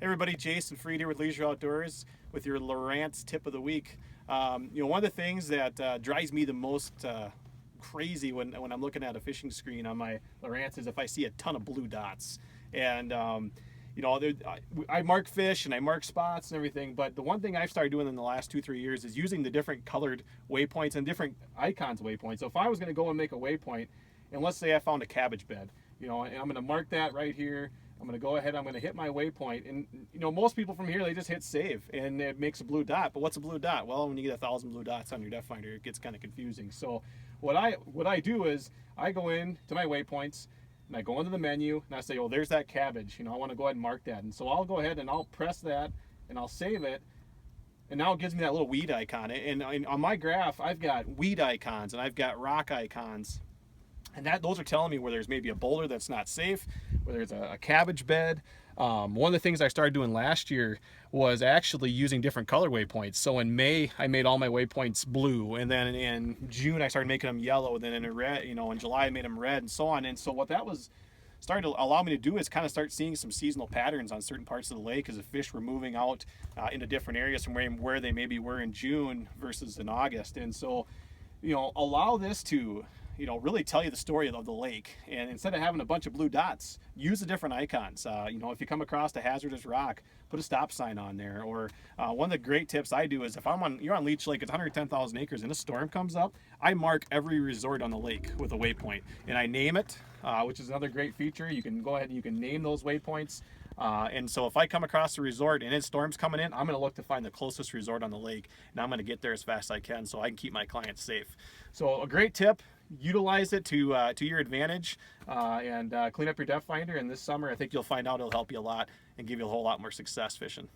Hey everybody, Jason Freed here with Leisure Outdoors with your Lowrance tip of the week. One of the things that drives me the most crazy when I'm looking at a fishing screen on my Lowrance is if I see a ton of blue dots. And I mark fish and I mark spots and everything, but the one thing I've started doing in the last 2-3 years is using the different colored waypoints and different icons waypoints. So if I was going to go and make a waypoint, and let's say I found a cabbage bed, and I'm going to mark that right here. I'm going to go ahead, I'm going to hit my waypoint. And, most people from here, they just hit save and it makes a blue dot. But what's a blue dot? Well, when you get 1,000 blue dots on your depth finder, it gets kind of confusing. So what I do is I go in to my waypoints and I go into the menu and I say, oh, there's that cabbage. I want to go ahead and mark that. And so I'll go ahead and I'll press that and I'll save it. And now it gives me that little weed icon. And on my graph, I've got weed icons and I've got rock icons. And those are telling me where there's maybe a boulder that's not safe, where there's a cabbage bed. One of the things I started doing last year was actually using different color waypoints. So in May, I made all my waypoints blue, and then in June, I started making them yellow. Then in red, in July, I made them red, and so on. And so what that was started to allow me to do is kind of start seeing some seasonal patterns on certain parts of the lake as the fish were moving out into different areas from where they maybe were in June versus in August. And so, allow this to really tell you the story of the lake. And instead of having a bunch of blue dots, use the different icons. If you come across a hazardous rock, put a stop sign on there. Or one of the great tips I do is if you're on Leech Lake, it's 110,000 acres, and a storm comes up, I mark every resort on the lake with a waypoint, and I name it, which is another great feature. You can go ahead and you can name those waypoints. And so if I come across a resort and it's storms coming in, I'm going to look to find the closest resort on the lake, and I'm going to get there as fast as I can so I can keep my clients safe. So a great tip. Utilize it to your advantage and clean up your depth finder. And this summer, I think you'll find out it'll help you a lot and give you a whole lot more success fishing.